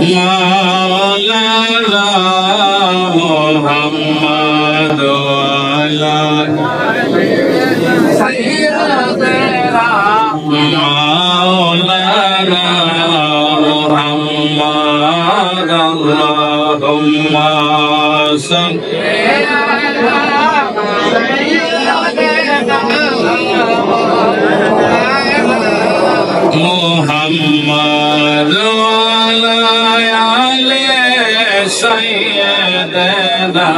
মাওলানা মুহাম্মদ ওয়ালা সাইয়্যিদানা মাওলানা মুহাম্মদ আল্লাহুম্মা সাল্লি আলা মুহাম্মদ ওয়ালা আলি সাইয়্যিদানা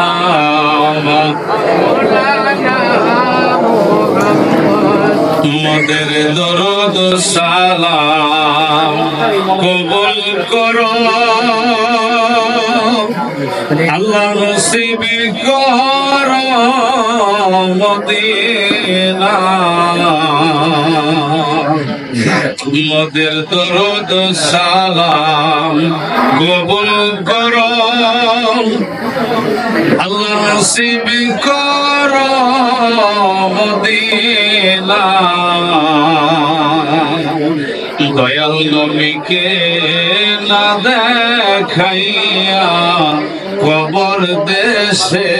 মোদের দরুদ সালাম কবুল করো আল্লাহ নসিব করো মদিনা মোদের দরুদ সালাম কবুল করো আল্লাহ নসিব করো মদিনা দয়াল নবীকে না দেখাইয়া কবর দেশে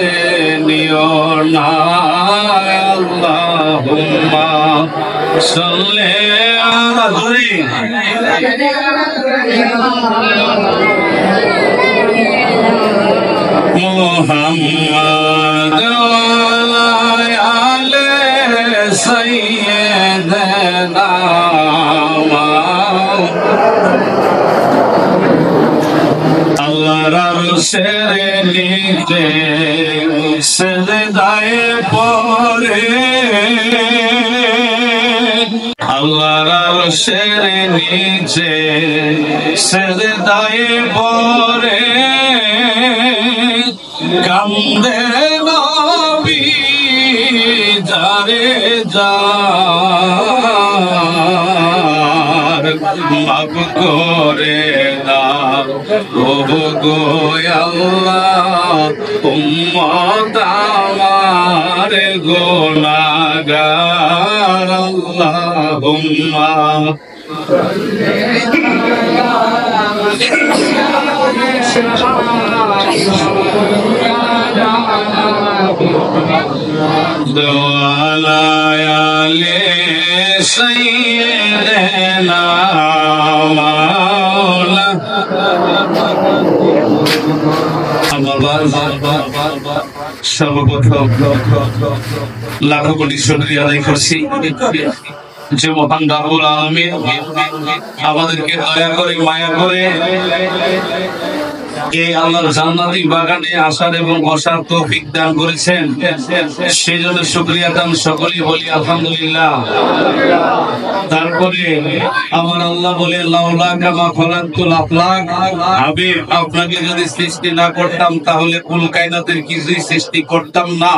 নিও না আল্লাহুম্মা সাল্লি আলা মুহাম্মদ ওয়ালা আলি সাইয়্যিদানা আল্লাহর আরশের নিচে সিজদায় পড়ে আল্লাহর আরশের নিচে সিজদায় পড়ে কান্দে নবী যারে যার মাফ করে দাও ওগো গো আল্লাহ উম্মত আমার গুনাহগার আল্লাহুম্মা আলি সাইয়্যিদানা মাওলা সর্বপ্রথম লাখো কোটি শুকরিয়া আদায় করছি যে মহান রব্বুল আলামিন আমাদেরকে দয়া করে মায়া করে এই আল্লাহর জান্নাতি বাগানে আসার এবং বসার তৌফিক দান করেছেন সেই জন্য শুকরিয়া দান সকলেই বলি আলহামদুলিল্লাহ। তারপরে আমার আল্লাহ বলে লাউলা কামা খলাকুল আফলাক হাবিব আপনাকে যদি সৃষ্টি না করতাম তাহলে কুল কায়নাতের কিছুই সৃষ্টি করতাম না।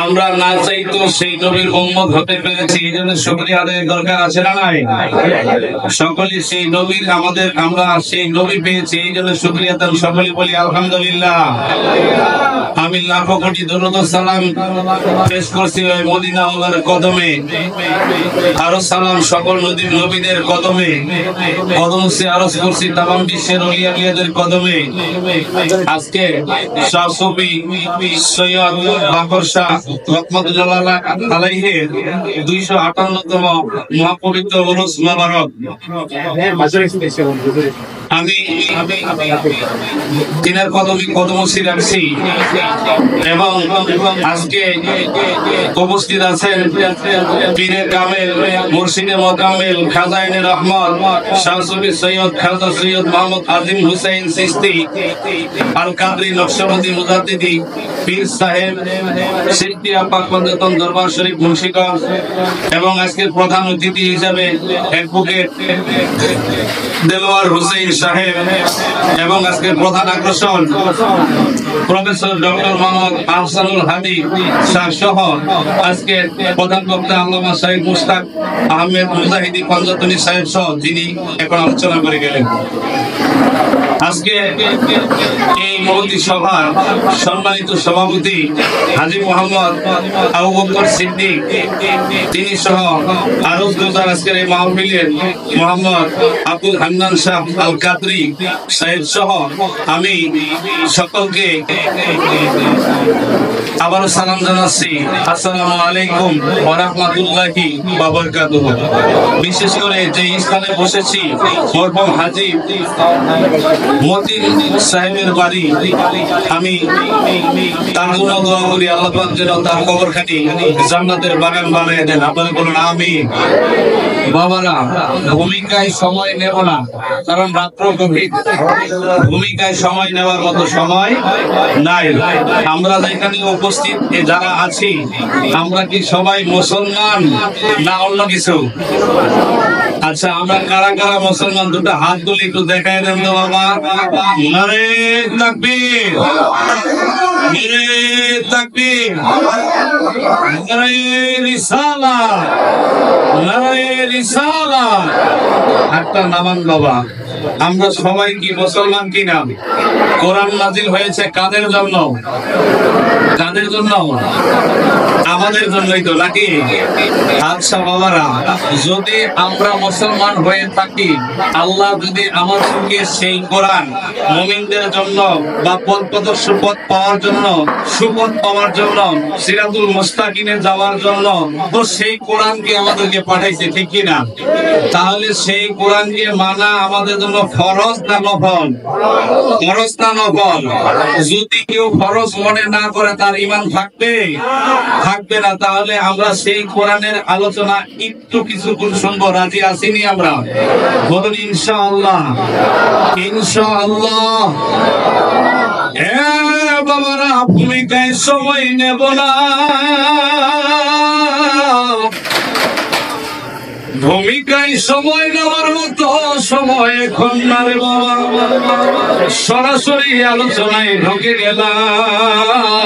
আমরা না চাইতো সেই নবীর উম্মত হতে পেরেছি এই জন্য শুকরিয়া আদায়ের দরকার আছে না নাই? সকলে সেই নবীর আমাদের আমরা সেই নবী পেয়েছি এই জন্য শুকরিয়া দান সকলে বলি আলহামদুলিল্লাহ। আমি লাখো কোটি দরুদ সালাম পেশ করছি ওই মদিনা ওয়ালার কদমে, আরো সালাম সকল নবীদের কদমে, কদম সে আরজ করছি তামাম বিশ্বের ওলিয়া আলিয়াদের কদমে। আজকে শাহ সুফি সৈয়দ বাকর শাহ রহমাতুল্লাহ আলাইহির 258তম মহাপবিত্র উরুস মুবারক। আমি তিনার কদমসি রাখছি এবং আজকে উপস্থিত আছেন পীরে কামেল মুর্শিদে মোকাম্মেল খাজাইনে রহমত শাহ সুফি সৈয়দ খাজা সৈয়দ মোহাম্মদ আজিম হুসাইন চিশতি আল কাদরি নকশবন্দি মুজাদ্দিদি পীর সাহেব সিদ্দিয়া পাক পঞ্চতন দরবার শরীফ মুন্সিগঞ্জ এবং আজকের প্রধান অতিথি হিসাবে অ্যাডভোকেট দেলোয়ার হোসেন সাহেব এবং আজকের প্রধান আকর্ষণ প্রফেসর ডক্টর মোহাম্মদ আহসানুল হাদি শাহ সহ আজকে প্রধান বক্তা আল্লামা সাহেব মুস্তাক আহমেদ মুজাহিদি পঞ্চতনী সাহেব সহ যিনি এখন আলোচনা করে গেলেন। আজকে এই মহতী সভার সম্মানিত সভাপতি হাজী মোহাম্মদ আবু বকর সিদ্দিক তিনি সহ আরো দুজন আজকের এই মাহফিলের মোহাম্মদ আব্দুল হান্নান শাহ আল কাদরি সাহেব সহ আমি সকলকে আবারও সালাম জানাচ্ছি। আসসালামু আলাইকুম ওয়া রাহমাতুল্লাহি ওয়া বারাকাতুহু। বিশেষ করে যে স্থানে বসেছি মরহুম হাজী মতিন সাহেবের বাড়ি, আমি তার জন্য দোয়া করি আল্লাহ পাক যেন তার কবরখানি জান্নাতের বাগান বানিয়ে দেন। আপনারা বলুন আমিন। বাবারা, ভূমিকায় সময় নেব না, কারণ রাত্র গভীর, ভূমিকায় সময় নেওয়ার মতো সময় নাই। আমরা যেখানে উপস্থিত যারা আছি, আমরা কি সবাই মুসলমান না অন্য কিছু? আচ্ছা, আমরা কারা কারা মুসলমান দুটো হাত তুলে একটু দেখাই দেন তো বাবা। নারে তাকবীর, নারে তাকবীর, নারে রিসালাত, নারে রিসালাত। হাতটা নামান বাবা। আমরা সবাই কি মুসলমান কিনা? কোরআন নাজিল হয়েছে কাদের জন্য? কাদের জন্য? আমাদের জন্যই তো, নাকি? আচ্ছা বাবারা, যদি আমরা মুসলমান হয়ে থাকি, আল্লাহ যদি আমাদেরকে সেই কোরআন মুমিনদের জন্য বা পথ প্রদর্শক পথ পাওয়ার জন্য, সুপথ পাওয়ার জন্য, সিরাতুল মুস্তাকিমে যাওয়ার জন্য তো সেই কোরআনকে আমাদেরকে পাঠাইছে, ঠিক কিনা? তাহলে সেই কোরআনকে মানা আমাদের জন্য ফরজ না নফল? ফরজ না নফল? যদি কেউ ফরজ মনে না করে তার ঈমান থাকবে? থাকবে না। তাহলে আমরা সেই কোরআনের আলোচনা একটু কিছুক্ষণ শুনবো, রাজি আসিনি আমরা? বলুন ইনশাআল্লাহ, ইনশাআল্লাহ। বাবারা, ভূমিকায় সময় নেব না, ভূমিকায় সময় নেওয়ার মতো সময় এখন না রে বাবা। সরাসরি আলোচনায় ঢুকে গেলাম।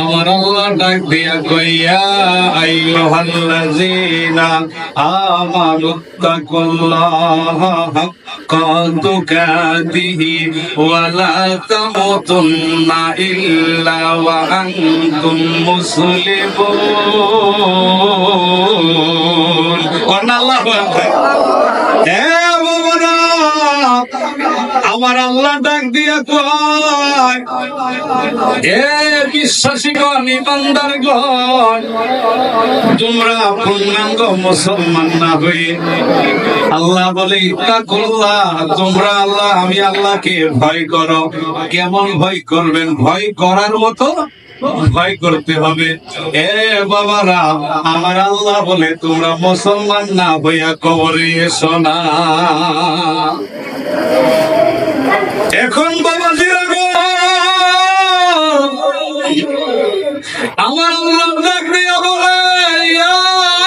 আমার আল্লাহ ডাক দিয়া কইয়া আইয়ুহাল্লাযীনা আমানুত্তাকুল্লাহা হাক্কা তুকাতিহি ওয়া লা তামুতুন্না ইল্লা ওয়া আনতুম মুসলিমুন। আল্লাহু আকবার। আমার আল্লাহ ডাক দিয়া কয়, এ বিশ্বাসীগণ, ইমানদারগণ, তোমরা পূর্ণাঙ্গ মুসলমান না হয়ে আল্লাহ বলে ইত্তাকুল্লাহ, তোমরা আল্লাহ, আমি আল্লাহকে ভয় করো। কেমন ভয় করবেন? ভয় করার মতো ভয় করতে হবে। এ বাবারা, আমার আল্লাহ বলে তোমরা মুসলমান না হইয়া কবরে এসো না। এখন বাবাজিরা গো, আমার আল্লাহ ডাক দিয়া বলে, ইয়া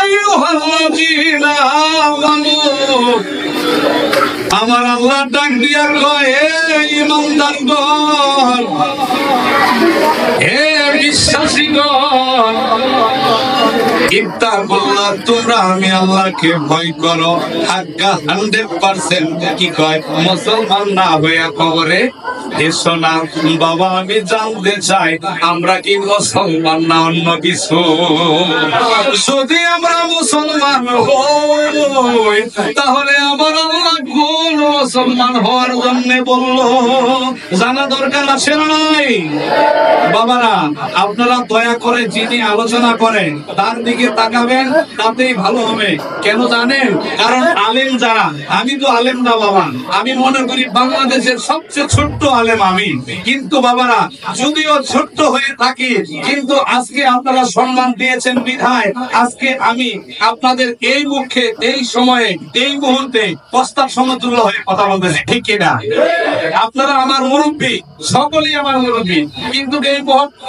আইয়ুহাল্লাযীনা আমানু, আমার আল্লাহ ডাক দিয়া কয়, হে ঈমানদারগণ, হে বিশ্বাসীগণ, ইত্তাকুল্লাহ, তোমরা আমি আল্লাহকে ভয় করো। হাক্কা 100% কি কয়? মুসলমান না হইয়া কবরে এসো না। বাবা, আমি জানতে চাই আমরা কি মুসলমান না অন্য কিছু? যদি আমরা মুসলমান হই, তাহলে আমার আল্লাহ কোন মুসলমান হওয়ার জন্য বললো জানা দরকার আছে না নাই? বাবারা, আপনারা দয়া করে যিনি আলোচনা করেন তার দিকে তাকাবেন, তাতেই ভালো হবে। কেন জানেন? কারণ আলেম যারা, আমি তো আলেম না বাবা, আমি মনে করি বাংলাদেশের সবচেয়ে ছোট্ট আলেম আমি। কিন্তু বাবারা, যদিও ছোট্ট হয়ে থাকি, কিন্তু আজকে আপনারা সম্মান দিয়েছেন বিধায় আজকে আমি আপনাদের এই মুখে, এই সময়ে, এই মুহূর্তে প্রস্তাব সমতুল্য হয়ে কথা বলতেছি, ঠিক কিনা? আপনারা আমার মুরব্বী, সকলেই আমার মুরব্বী, কিন্তু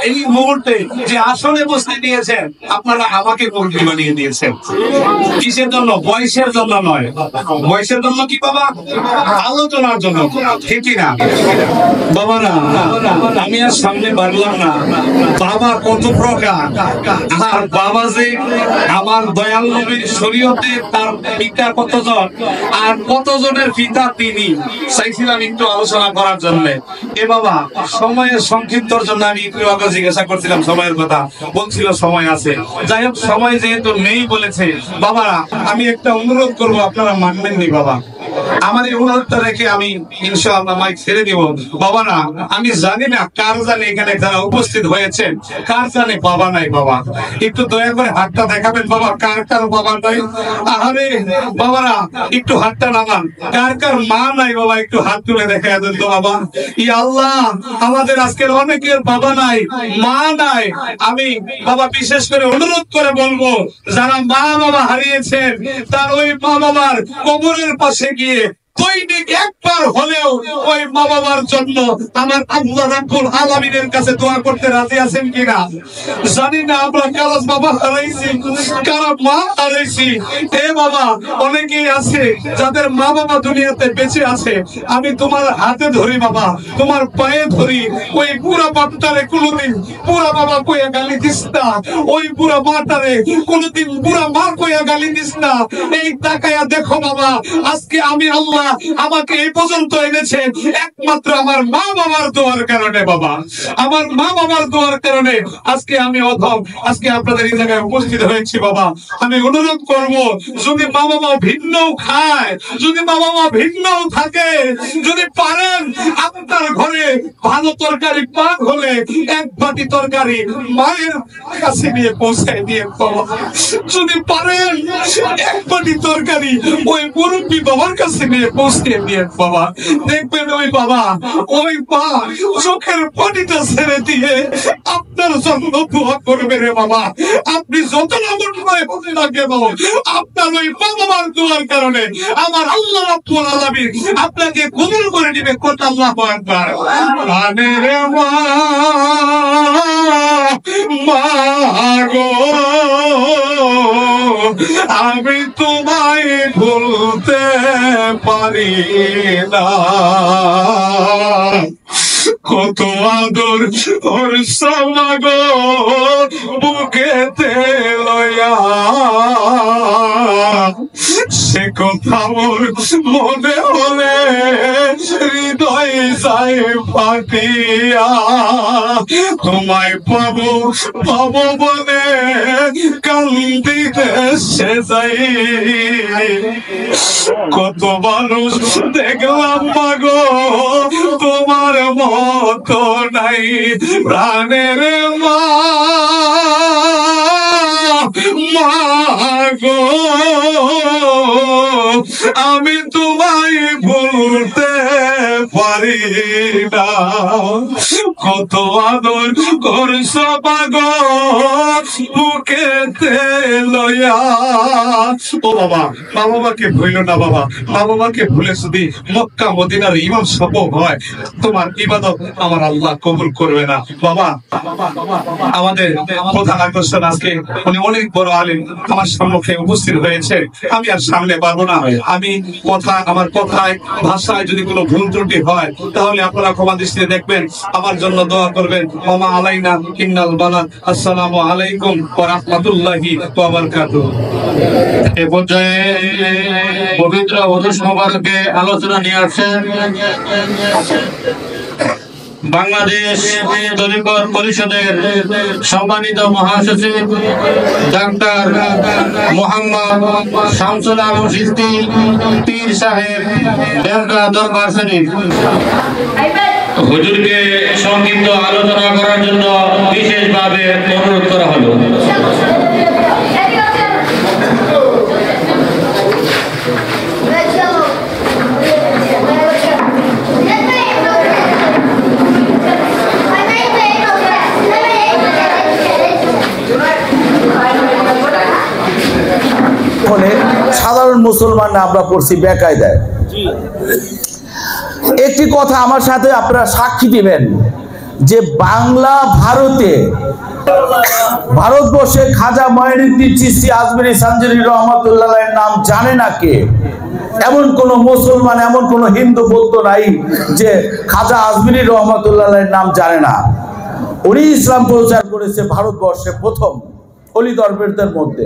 এই মুহূর্তে যে আসনে বসতে দিয়েছেন, আপনারা আমাকে মন্ত্রী বানিয়ে দিয়েছেন। কিসের জন্য? বয়সের জন্য নয়। বয়সের জন্য কি বাবা? আলোচনার জন্য, ঠিকই না বাবা? না, আমি আর সামনে বাড়লাম না। বাবা কত প্রকার, আর বাবা যে আমার দয়াল নবীর শরীয়তে তার পিতা কতজন, আর কতজনের পিতা তিনি, চাইছিলাম একটু আলোচনা করার জন্য। এ বাবা সময়ের সংক্ষিপ্তর জন্য আমি একটু আগে জিজ্ঞাসা করছিলাম সময়ের কথা, বলছিল সময় আছে। যাই হোক, সময় যেহেতু নেই বলেছে, বাবারা আমি একটা অনুরোধ করবো, আপনারা মানবেন নি বাবা। আমার এই অনুরোধটা রেখে আমি ইনশাআল্লাহ মাইক ছেড়ে দিব। বাবা না, আমি জানি না কার জানে এখানে যারা উপস্থিত হয়েছেন কার জানে বাবা নাই। বাবা একটু দয়া করে হাতটা দেখাবেন বাবা, কার কার বাবা নাই? আরে বাবারা একটু হাতটা নামান, কার কার মা নাই বাবা একটু হাত তুলে দেখা দেন তো বাবা। ই আল্লাহ, আমাদের আজকের অনেকের বাবা নাই, মা নাই। আমি বাবা বিশেষ করে অনুরোধ করে বলবো, যারা মা বাবা হারিয়েছেন তার ওই মা বাবার কবরের পাশে গিয়ে দৈনিক একবার হলেও ওই মা বাবার জন্য আমার আল্লাহ রাব্বুল আলামিনের কাছে দোয়া করতে রাজি আছেন কিনা জানি না। আমরা কারো বাবা হারাইছি, কারো মা হারাইছি। এ বাবা অনেকেই আছে যাদের মা বাবা দুনিয়াতে বেঁচে আছে। আমি তোমার হাতে ধরি বাবা, তোমার পায়ে ধরি, ওই বুড়া বাপটারে কোনোদিন বুড়া বাবা কইয়া গালি দিস না, ওই বুড়া মাটারে কোনোদিন বুড়া মা কইয়া গালি দিস না। এই তাকায়া দেখো বাবা, আজকে আমি আল্লাহ আমাকে এই পর্যন্ত এনেছেন একমাত্র আমার মা বাবার দোয়ার কারণে। বাবা আমার মা বাবার দোয়ার কারণে আজকে আমি অধম, আজকে আপনাদের এই জায়গায় উপস্থিত হয়েছি। বাবা আমি অনুরোধ করব, যদি মা বাবা ভিন্নও খায়, যদি মা বাবা ভিন্নও থাকে, যদি পারেন আপনার ঘরে ভালো তরকারি পাক হলে এক বাটি তরকারি মায়ের কাছে নিয়ে পৌঁছায় দিয়ে বাবা, যদি পারেন এক বাটি তরকারি ওই মুরব্বী বাবার কাছে নিয়ে পৌঁছে দিয়ে বাবা, দেখবেন ওই বাবা ওই মা চোখের পানিটা ছেড়ে দিয়ে আপনার জন্য দোয়া করবে রে বাবা। আপনি যত নামে হতে না কেন, আপনার ওই মা বাবার দোয়ার কারণে আমার আল্লাহ রাব্বুল আলামিন আপনাকে কবুল করে দিবে। কত আল্লাহু আকবার। প্রাণের মা, মা গো আমি তোমায় ভুলতে পারি না, কত আদর ওর সমাগো বুকেতে লয়া, সে কথা মোর মনে হলে হৃদয় যায় ফাটিয়া, তোমায় পাবো পাবো বলে কান্দিতে সে যাই, কত মানুষ দেখলাম মাগো তোমার মতো নাই, প্রাণের মা, মা গো আমি তোমায় ভুলতে পারি না, কত আদর করছ পাগো বুকেতে লয়া। ও বাবা, মা বাবাকে ভুলো না বাবা, মা বাবাকে ভুলে যদি মক্কা মদিনার ইমাম সম্ভব হয়, তোমার ইবাদত আমার আল্লাহ কবুল করবে না। বাবা আমাদের প্রধান আকর্ষণ আজকে উনি অনেক বড় আলেম আমার সম্মুখে উপস্থিত হয়েছে। আমি আর সামনে পারবো না। আমি আমার কথায় ভাষায় যদি কোনো ভুল ত্রুটি হয় তাহলে আপনারা ক্ষমা দৃষ্টিতে দেখবেন, আমার জন্য দোয়া করবেন। ওমা আলাইনা ইন্নাল বালাগ। আসসালামু আলাইকুম ওয়া রাহমাতুল্লাহি ওয়া বারাকাতুহু। এই পর্যায়ে পবিত্র ওরস মোবারকে আলোচনা নিয়ে আসছেন বাংলাদেশ তরিকত পরিষদের সম্মানিত মহাসচিব ডাক্তার মোহাম্মদ শামসুল আলম চিশতি পীর সাহেব দেরগা দরবার শরীফ। হুজুরকে সংক্ষিপ্ত আলোচনা করার জন্য বিশেষভাবে অনুরোধ করা হলো। সাধারণ মুসলমান আমরা পড়ছি বেকায়দায়। একটি কথা আমার সাথে আপনারা সাক্ষী দিবেন যে বাংলা ভারতে ভারতবর্ষে খাজা মঈনুদ্দিন চিশতি আজমিরি সানজারি রহমাতুল্লাহের নাম জানে না কে? এমন কোন মুসলমান, এমন কোন হিন্দু বৌদ্ধ নাই যে খাজা আজমিরি রহমাতুল্লাহের নাম জানে না। উনি ইসলাম প্রচার করেছে ভারতবর্ষে প্রথম অলি দরবেশদের মধ্যে।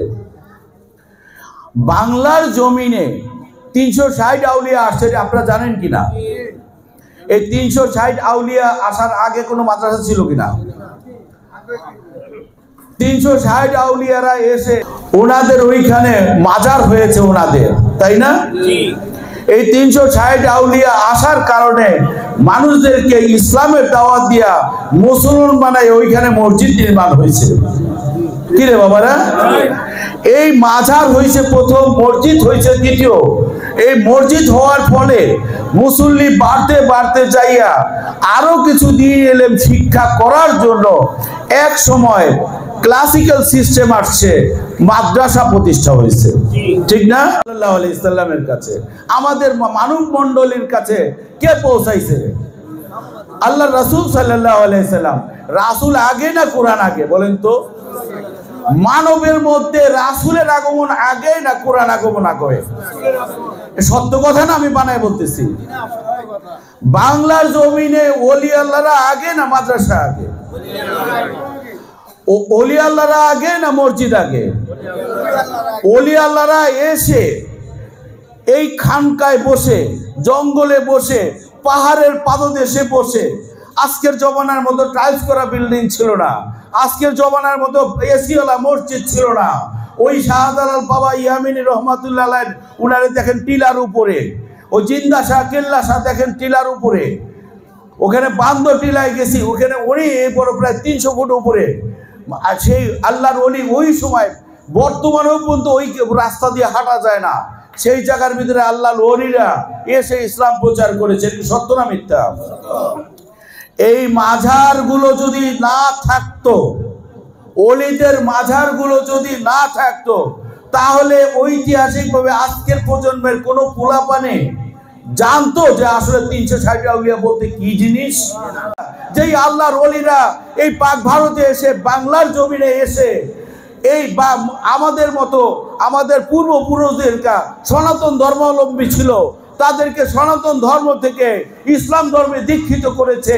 বাংলার জমিনে 360 আউলিয়া আসছে, আপনারা জানেন কিনা? এই 360 আউলিয়া আসার আগে কোনো মাদ্রাসা ছিল কিনা? 360 আউলিয়ারা এসে ওনাদের ওইখানে মাজার হয়েছে ওনাদের, তাই না? এই 360 আউলিয়া আসার কারণে মানুষদেরকে ইসলামের দাওয়াত দিয়া মুসলমান বানায় ওইখানে মসজিদ নির্মাণ হয়েছে। কি রে বাবারা? এই মাজার হয়েছে প্রথম, মসজিদ হয়েছে দ্বিতীয়। এই মসজিদ হওয়ার ফলে মুসল্লি বাড়তে বাড়তে যাইয়া আরো কিছু দিন এলেম শিক্ষা করার জন্য এক সময় ক্লাসিক্যাল সিস্টেম আসছে, মাদ্রাসা প্রতিষ্ঠা হয়েছে, ঠিক না? সাল্লাল্লাহু আলাইহি সাল্লামের কাছে, আমাদের মানব মণ্ডলীর কাছে কে পৌঁছাইছে? আল্লাহ রাসূল সাল্লাল্লাহু আলাইহি সাল্লাম। রাসূল আগে না কোরআন আগে? বলেন তো। মানবের মধ্যে রাসূলের আগমন আগে না কোরআন আগমন আগে? সত্য কথা না আমি বানায় বলতেছি? বাংলার জমিনে ওলি আল্লাহরা আগে না মাদ্রাসা আগে? ওলি আল্লাহরা আগে না মসজিদ আগে? ওলি আল্লাহরা এসে এই খানকায় বসে, জঙ্গলে বসে, পাহাড়ের পাদদেশে বসে, আজকের জমানার মতো টাইলস করা বিল্ডিং ছিল না, আজকের জমানার মতো এসিওয়ালা মসজিদ ছিল না। ওই শাহজালাল বাবা ইয়ামিনী রহমাতুল্লাহ আলাইহি উনারে দেখেন টিলার উপরে, ওই জিন্দা শাহ কেল্লা শাহ দেখেন টিলার উপরে, ওখানে বান্দর টিলায় গেছি, ওখানে উনি বড় প্রায় 300 ফুট উপরে। আর সেই আল্লাহর ওলি ওই সময়, বর্তমানেও পর্যন্ত ওই রাস্তা দিয়ে হাঁটা যায় না, সেই জায়গার ভিতরে আল্লাহর ওলিরা এসে ইসলাম প্রচার করেছেন। সত্য না মিথ্যা? এই মাজারগুলো যদি না থাকতো, ওলিদের মাজারগুলো যদি না থাকতো, তাহলে ঐতিহাসিকভাবে আজকের প্রজন্মের কোনো পোলাপানে জানতো যে আসলে 360 আউলিয়া বলতে কি জিনিস? যেই আল্লাহর ওলিরা এই পাক ভারতে এসে, বাংলার জমিনে এসে, এই আমাদের মতো আমাদের পূর্বপুরুষদেরকে সনাতন ধর্মাবলম্বী ছিল, তাদেরকে সনাতন ধর্ম থেকে ইসলাম ধর্মে দীক্ষিত করেছে।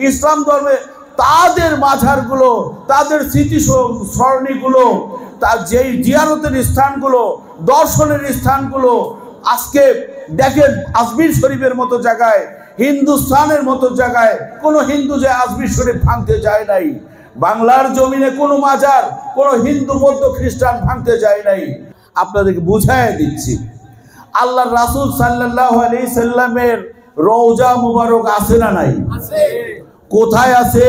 ইসলাম ধর্মে তাদের মাজারগুলো, তাদের স্মৃতি স্মরণীগুলো, তার যেই জিয়ারতের স্থানগুলো, দর্শনের স্থানগুলো, আজকে দেখেন আজমির শরীফের মতো জায়গায়, হিন্দুস্তানের মতো জায়গায় কোনো হিন্দু যে আজমির শরীফ ভাঙতে যায় নাই। বাংলার জমিনে কোনো মাজার কোনো হিন্দু বৌদ্ধ খ্রিস্টান ভাঙতে যায় নাই। আপনাদেরকে বুঝাই দিচ্ছি, আল্লাহর রাসূল সাল্লাল্লাহু আলাইহি সাল্লামের রওজা মুবারক আছে না নাই? কোথায় আছে?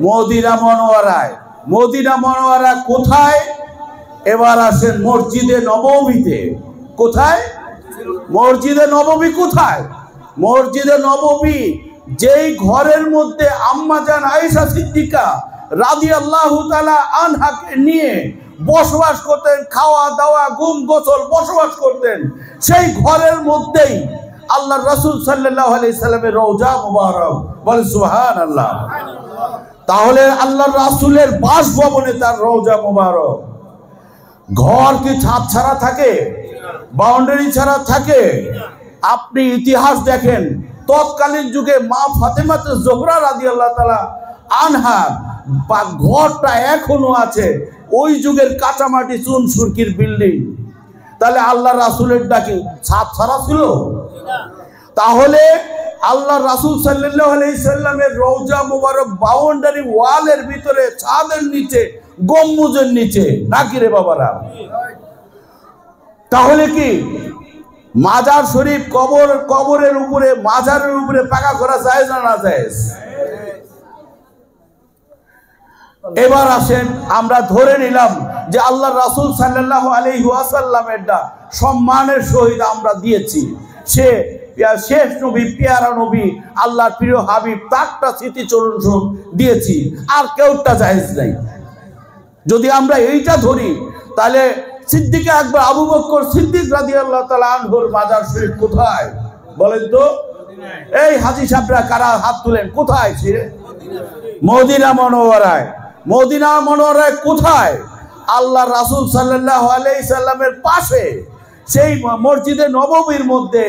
মদিনা মনোয়ারায়। মদিনা মনোয়ারা কোথায়? এবার আসেন মসজিদে নববীতে। কোথায়? মসজিদে নববী কোথায়? মসজিদে নববী যেই ঘরের মধ্যে আম্মা জান আয়েশা সিদ্দিকা রাদিয়াল্লাহু তাআলা আনহাকে নিয়ে বসবাস করতেন, খাওয়া দাওয়া ঘুম গোসল বসবাস করতেন, সেই ঘরের মধ্যেই আল্লাহর রাসূল সাল্লাল্লাহু আলাইহি সাল্লামের রওজা মুবারক। বল সুবহানাল্লাহ। তাহলে আল্লাহর রাসূলের বাসভবনে তার রওজা মুবারক। ঘর কি ছাদ ছাড়া থাকে? বাউন্ডারি ছাড়া থাকে? আপনি ইতিহাস দেখেন, তৎকালীন যুগে মা ফাতেমা জোহরা রাদিয়াল্লাহু তাআলা আনহা ঘরটা এখনো আছে, ওই যুগের কাঁচামাটি চুন সুরকির বিল্ডিং। তাহলে আল্লাহ রাসূলের ডাকি ছাদ ছাড়া ছিল? তাহলে আল্লাহ রাসূল সাল্লাল্লাহু আলাইহি সাল্লামের রওজা মুবারক বাউন্ডারি ওয়ালের ভিতরে, ছাদের নিচে, গম্বুজের নিচে নাকি রে বাবারা? তাহলে কি মাজার শরীফ কবরের উপরে, মাজারের উপরে পাকা করা যায় না না যায়? এবার আসেন, আমরা ধরে নিলাম যে আল্লাহ রাসূল সাল্লাল্লাহু আলাইহি ওয়াসাল্লামের সম্মানের সহিত আমরা দিয়েছি, সে শেষ নবী, পেয়ারা নবী, আল্লাহর প্রিয় হাবিব, তারটা স্মৃতিচরণ দিয়েছি, আর কেউটা জায়েজ নাই। যদি আমরা এইটা ধরি, তাহলে সিদ্দিক আকবর আবু বকর সিদ্দিক রাদিয়াল্লাহু তাআলা আনহুর মাজার শরীফ কোথায় বলেন তো? এই হাজী সাহেবরা কারা হাত তুলেন, কোথায়? মদিনা মনোয়ারায়। মদিনা মনোহরায় কোথায়? আল্লাহ রাসূল সাল্লাল্লাহু আলাইহি সাল্লামের পাশে, সেই মসজিদে নববীর মধ্যে,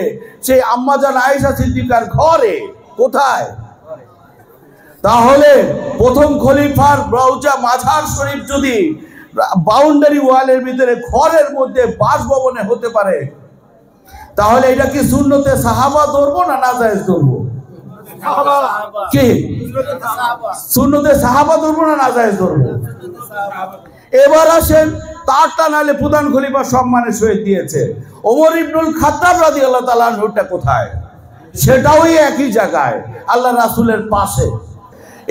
সেই আম্মাজান আয়েশা সিদ্দিকার ঘরে। কোথায়? তাহলে প্রথম খলিফার রওজা মাজার শরীফ যদি বাউন্ডারি ওয়ালের ভিতরে ঘরের মধ্যে বাসভবনে হতে পারে, তাহলে এটা কি সুন্নতে সাহাবা ধরবো না নাজায়েজ ধরবো? কি সুন্নতে সাহাবা ধরবো না নাজায়েজ ধরবো? এবার আসেন, তারটা নালে প্রধান খলিফা সম্মানের সহিত দিয়েছে। ওমর ইবনুল খাত্তাব রাদিয়াল্লাহু তাআলা আনহুটা কোথায়? সেটাও একই জায়গায়, আল্লাহ রাসূলের পাশে।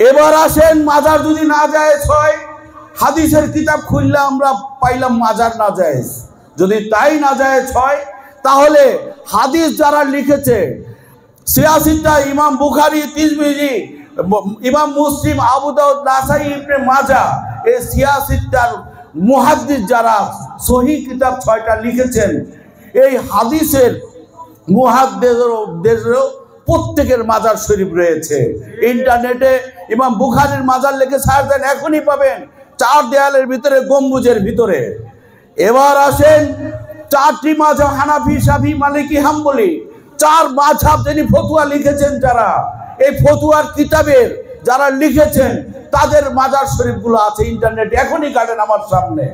এবার আসেন, মাজার যদি নাজায়েজ হয়, হাদিসের কিতাব খুললে আমরা পাইলাম মাজার নাজায়েজ। যদি তাই নাজায়েজ হয়, তাহলে হাদিস যারা লিখেছে ৮৬টা, ইমাম বুখারী, তিরমিজি, ইমাম মুসলিম, আবু দাউদ, নাসাই, ইবনে মাজাহ, এই ৮৬টার মুহাদ্দিস যারা সহিহ কিতাব ৬টা লিখেছেন, এই হাদিসের মুহাদ্দিসদেরও প্রত্যেকের মাজার শরীফ রয়েছে। ইন্টারনেটে ইমাম বুখারীর মাজার লিখে সার্চ দেন, এখনই পাবেন, ৪ দেয়ালের ভিতরে, গম্বুজের ভিতরে। এবার আসেন, ৪টি মাযহাব, হানাফি, শাফি, মালিকি, হাম্বলি, ৪ মাযহাব যিনি ফতোয়া লিখেছেন, যারা এই ফতোয়ার কিতাবের যারা লিখেছেন, তাদের মাজার শরীফগুলো আছে ইন্টারনেটে, এখনই কাটেন আমার সামনে,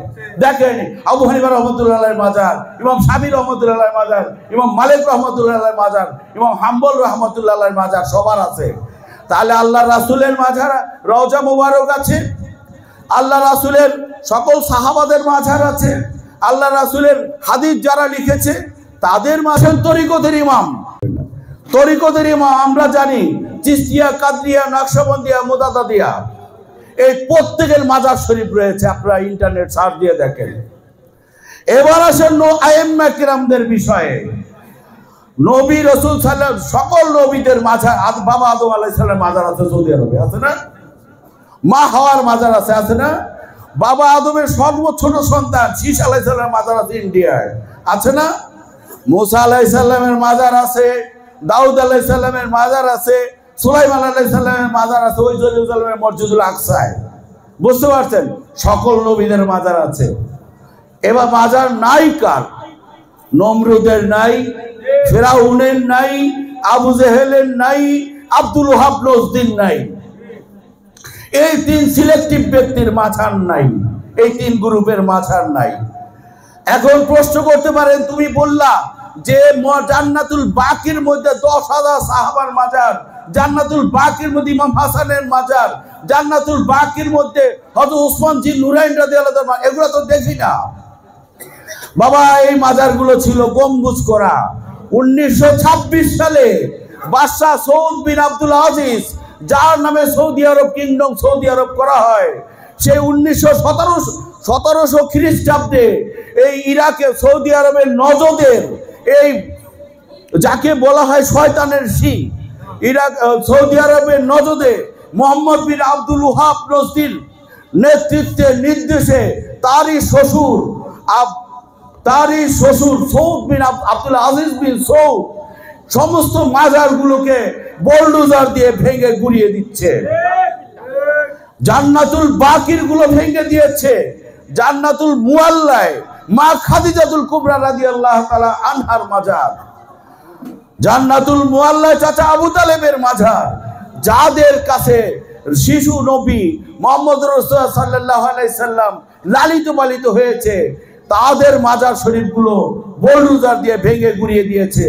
দেখেন। আবু হানিফা রহমাতুল্লাহ আলাইহির মাজার, ইমাম শাফি রহমাতুল্লাহ আলাইহির মাজার, ইমাম মালিক রহমাতুল্লাহ আলাইহির মাজার, ইমাম হাম্বল রহমাতুল্লাহ আলাইহির মাজার, সবার আছে। তাহলে আল্লাহ রাসূলের মাজার, রওজা মুবারক আছে, আল্লাহ রাসূলের সকল সাহাবাদের মাজার আছে, আল্লাহ রাসূলের হাদিস যারা লিখেছে তাদের মাজার। তরিকতের ইমাম, তরিকতের ইমাম আমরা জানি, চিশতিয়া, কাদরিয়া, নকশবন্দিয়া, মুদাদাদিয়া, এই প্রত্যেকের মাজার শরীফ রয়েছে, আপনারা ইন্টারনেট সার্চ দিয়ে দেখেন। এবার আসেন আইম্মা কিরামদের বিষয়ে। নবী রাসূল সাল্লাল্লাহু আলাইহি সকল নবীদের মাজার, বাবা আদম আলাইহিস সালামের মাজার আছে সৌদি আরবে, আছে না? মা হাওয়ার মাজার আছে, আছে না? বাবা আদমের সর্বছোট সন্তান শীষ আলাইহিস সালামের মাজার আছে ইন্ডিয়ায়, আছে না? মুসা আলাইহিস সালামের মাজার আছে, দাউদ আলাইহিস সালামের মাজার আছে, সুলাইমান আলাইহিস সালামের মাজার আছে ওই জেরুজালেমের মসজিদুল আকসায়। বুঝতে পারছেন? সকল নবীদের মাজার আছে। এবার মাজার নাই কার? নমরুদের নাই, ফেরাউনের নাই, আবু জেহেলের নাই, আব্দুল ওহাব নজদির নাই। এই 3 সিলেক্টিভ ব্যক্তির মাজার নাই, এই 3 গ্রুপের মাজার নাই। এখন প্রশ্ন করতে পারেন, তুমি বললা যে জান্নাতুল বাকির মধ্যে 10,000 সাহাবার মাজার, জান্নাতুল বাকির মধ্যে ইমাম হাসানের মাজার, জান্নাতুল বাকির মধ্যে হযরত ওসমান জি নুরাইন রাদিয়াল্লাহু তাআলা, এগুলো তো দেখি না বাবা। এই মাজারগুলো ছিল গম্বুজ করা। 1926 সালে বাদশাহ সৌদ বিন আব্দুল আজিজ, যার নামে সৌদি আরব কিংডম সৌদি আরব করা হয়, সেই 1700 খ্রিস্টাব্দে এই ইরাকে সৌদি আরবের নজদের, এই যাকে বলা হয় শয়তানের শিং, ইরাক সৌদি আরবের নজদে মোহাম্মদ বিন আব্দুল ওহাব নজদির নেতৃত্বে, নির্দেশে তারই শ্বশুর সৌদ বিন আব্দুল আজিজ বিন সৌদ সমস্ত মাজারগুলোকে বোলডোজার দিয়ে ভেঙে গুড়িয়ে দিচ্ছে। জান্নাতুল বাকির গুলো ভেঙে দিয়েছে। জান্নাতুল মুআল্লায় মা খাদিজাতুল কুবরা রাদিয়াল্লাহু তাআলা আনহার মাজার, জান্নাতুল মুআল্লায় চাচা আবু তালেবের মাজার, যাদের কাছে শিশু নবী মুহাম্মদ রাসূলুল্লাহ সাল্লাল্লাহু আলাইহি সাল্লাম লালিত পালিত হয়েছে, তাদের মাজার শরীফগুলো বোলডোজার দিয়ে ভেঙে গুড়িয়ে দিয়েছে।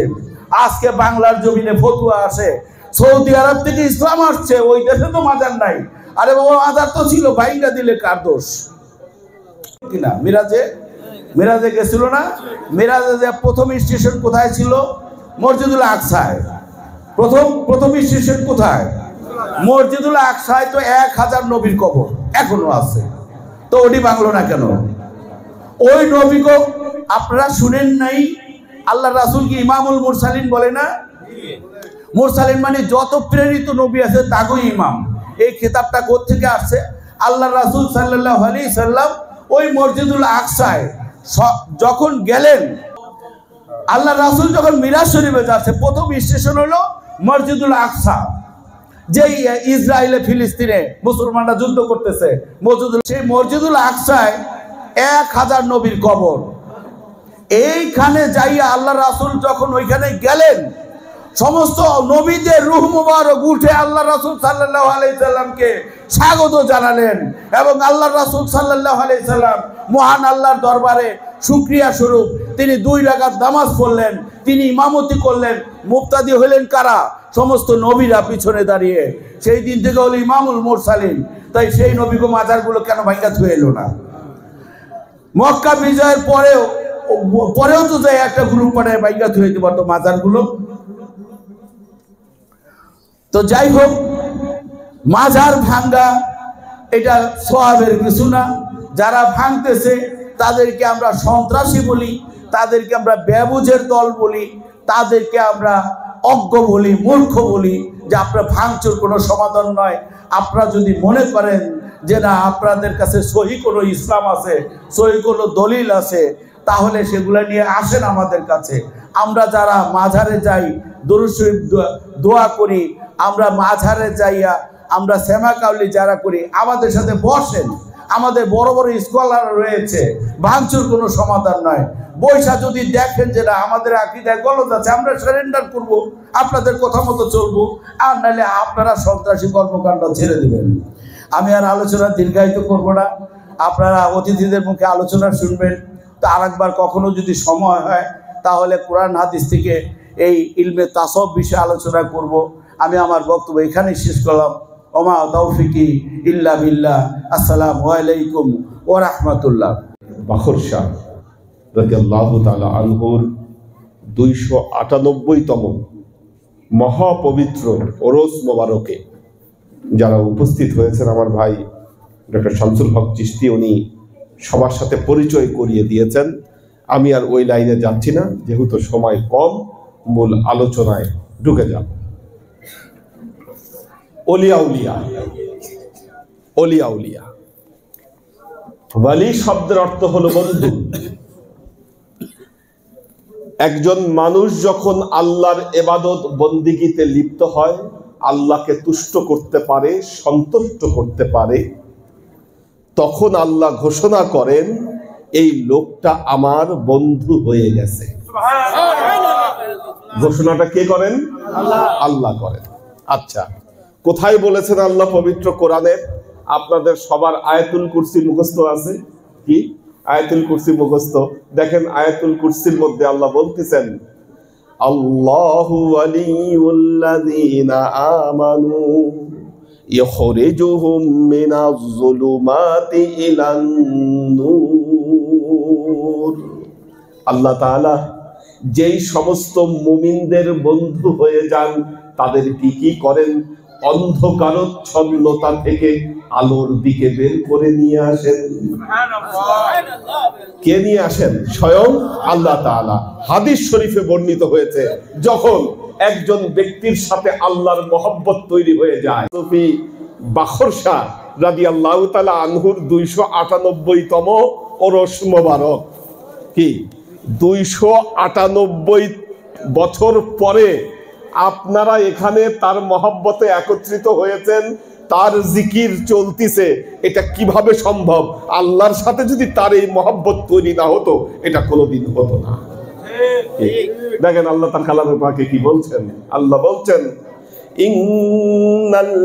আজকে বাংলার জমিনে ফতোয়া আসে, সৌদি আরব থেকে ইসলাম আসছে, ওই দেশে তো মাজার নাই। আরে বাবা, মাজার তো ছিল, ভাইঙ্গা দিলে কার দোষ? কিনা মিরাজে গেছিল না? মিরাজে প্রথম স্টেশন কোথায় ছিল? মসজিদুল আকসায়। প্রথম স্টেশন কোথায়? মসজিদুল আকসায়। তো 1000 নবীর কবর এখনো আছে, তো ওটি ভাঙলো না কেন? ওই নবীকে আপনারা শুনেন নাই? আল্লাহ রাসূল কি ইমামুল মুরসালিন বলে না? মুরসালিন মানে যত প্রেরিত নবী আছে তাগো ইমাম। এই খেতাবটা কোত্থেকে আসছে? আল্লাহ রাসূল সাল্লাল্লাহু আলাইহি সাল্লাম ওই মসজিদুল আকসায় যখন গেলেন, আল্লাহ রাসূল যখন মিরাজ শরীফে যাচ্ছে, প্রথম স্টেশন হলো মসজিদুল আকসা। যেই ইসরায়েলে ফিলিস্তিনে মুসলমানরা যুদ্ধ করতেছে, সেই মসজিদুল আকসায় 1000 নবীর কবর। এইখানে যাইয়া আল্লাহ রাসূল যখন ওইখানে গেলেন, সমস্ত নবীদের রূহ মুবারক উঠে আল্লাহ রাসূল সাল্লাল্লাহু আলাইহি সাল্লামকে স্বাগত জানালেন এবং আল্লাহ রাসূল সাল্লাল্লাহু আলাইহি সাল্লাম মহান আল্লাহর দরবারে শুকরিয়া স্বরূপ তিনি 2 রাকাত নামাজ পড়লেন, তিনি ইমামতি করলেন। মুক্তাদি হলেন কারা? সমস্ত নবীরা পিছনে দাঁড়িয়ে। সেই দিন থেকে হলো ইমামুল মুরসালিন। তাই সেই নবীকে মাজারগুলো কেন ভাঙ্গা থুয়ে এলো না? মক্কা বিজয়ের পরেও তো যাই একটা গ্রুপ বানায় ভাঙ্গা থুয়ে দিতে পারতো মাজারগুলো। তো যাই হোক, মাজার ভাঙ্গা এটা সওয়াবের কিছু না। যারা ভাঙতেছে তাদেরকে আমরা সন্ত্রাসী বলি, তাদেরকে আমরা বেবুঝের দল বলি, তাদেরকে আমরা অজ্ঞ বলি, মূর্খ বলি যে আপনারা ভাঙচুর কোনো সমাধান নয়। আপনারা যদি মনে করেন যে না আপনাদের কাছে সহি কোনো ইসলাম আছে, সহি কোনো দলিল আছে, তাহলে সেগুলো নিয়ে আসেন আমাদের কাছে। আমরা যারা মাজারে যাই, দরুদ শরীফ দোয়া করি, আমরা মাজারে যাইয়া আমরা সেমা কাউলি যারা করি, আমাদের সাথে বসেন। আমাদের বড় বড় স্কলার রয়েছে, ভাঙচুর কোনো সমাধান নয়। বৈশা যদি দেখেন যে না আমাদের আকীদায় গলদ আছে, আমরা সারেন্ডার করব, আপনাদের কথা মতো চলবো, আর নাহলে আপনারা সন্ত্রাসী কর্মকাণ্ড ছেড়ে দেবেন। আমি আর আলোচনা দীর্ঘায়িত করব না, আপনারা অতিথিদের মুখে আলোচনা শুনবেন। তো আরেকবার কখনো যদি সময় হয় তাহলে কোরআন হাদিস থেকে এই ইলমে তাসাউফ বিষয়ে আলোচনা করব। আমি আমার বক্তব্য এখানেই শেষ করলাম। ওমা তৌফিকি ইল্লা বিল্লাহ। আসসালামু আলাইকুম ওয়া রাহমাতুল্লাহ। বাখর শাহ রাদিয়াল্লাহু তাআলা আনহুর 298তম মহাপবিত্র ওরস মোবারকে যারা উপস্থিত হয়েছেন, আমার ভাই ডক্টর শামসুল হক চিশতি উনি সবার সাথে পরিচয় করিয়ে দিয়েছেন। আমি আর ওই লাইনে যাচ্ছি না, যেহেতু সময় কম, মূল আলোচনায় ঢুকে যাব। ওলিয়া উলিয়া, ওলিয়া উলিয়া, ওয়ালি শব্দের অর্থ হলো বন্ধু। একজন মানুষ যখন আল্লাহর ইবাদত বন্দিগিতে লিপ্ত হয়, আল্লাহকে তুষ্ট করতে পারে, সন্তুষ্ট করতে পারে, তখন আল্লাহ ঘোষণা করেন এই লোকটা আমার বন্ধু হয়ে গেছে। ঘোষণাটা কে করেন? আল্লাহ করেন। আচ্ছা, কোথায় বলেছেন আল্লাহ পবিত্র কোরআনে? আপনাদের সবার আয়াতুল কুরসি মুখস্থ আছে কি? আয়াতুল কুরসি মুখস্থ? দেখেন আয়াতুল কুরসির মধ্যে আল্লাহ বলতেছেন, আল্লাহু ওয়ালিউল্লাযীনা আমানু ইখরিজুহুম মিনাজ যুলুমাতি ইলান নূর। আল্লাহ তাআলা যেই সমস্ত মুমিনদের বন্ধু হয়ে যান তাদের কি করেন? অন্ধকারচ্ছন্নতা থেকে আলোর দিকে বের করে নিয়ে আসেন। কে নিয়ে আসেন? স্বয়ং আল্লাহ তাআলা। হাদিস শরীফে বর্ণিত হয়েছে, যখন একজন ব্যক্তির সাথে আল্লাহর মহব্বত তৈরি হয়ে যায়। সুফি বাখর শাহ রাদিয়াল্লাহু তাআলা আনহুর 298তম ওরস মোবারক। কি 298 বছর পরে আপনারা এখানে তার মহব্বতে একত্রিত হয়েছেন, তার জিকির চলতিছে। এটা কিভাবে সম্ভব? আল্লাহর সাথে যদি তার এই মহব্বত তৈরি না হতো, এটা কোনোদিন হতো না। দেখেন আল্লাহ তার কালামে পাকে কি বলছেন। আল্লাহ বলছেন, ইন্নাল্লাযীনা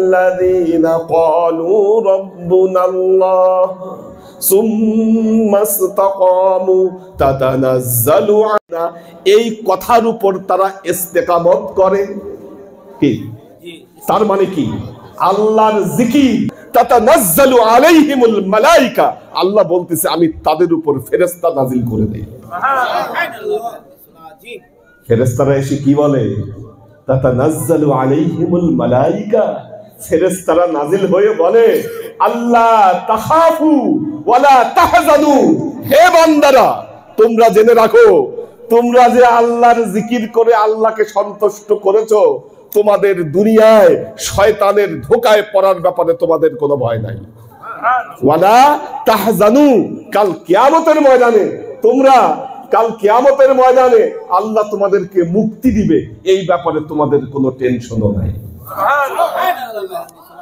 ক্বালু রাব্বুনাল্লাহ সুম্মা ইসতাকামু তাতানাজ্জালু আলাইনা। এই কথার উপর তারা ইস্তেকামত করে। কি তার মানে? কি আল্লাহর জিকির। তাতানাজ্জালু আলাইহিমুল মালায়েকা, আল্লাহ বলতেছে আমি তাদের উপর ফেরেশতা নাজিল করে দেই। সুবহানাল্লাহ। ফেরেশতারা এসে কি বলে? তাতানাজ্জালু আলাইহিমুল মালায়েকা, ফেরেশতারা নাজিল হয়ে বলে, আল্লাহ তাখাফু ওয়ালা তাহজানু, হে বান্দারা তোমরা জেনে রাখো, তোমরা যে আল্লাহর জিকির করে আল্লাহকে সন্তুষ্ট করেছো, তোমাদের দুনিয়ায় শয়তানের ধোঁকায় পড়ার ব্যাপারে তোমাদের কোনো ভয় নাই। ওয়ালা তাহজানু, কাল কিয়ামতের ময়দানে তোমরা, কাল কিয়ামতের ময়দানে আল্লাহ তোমাদেরকে মুক্তি দিবে, এই ব্যাপারে তোমাদের কোনো টেনশনও নাই।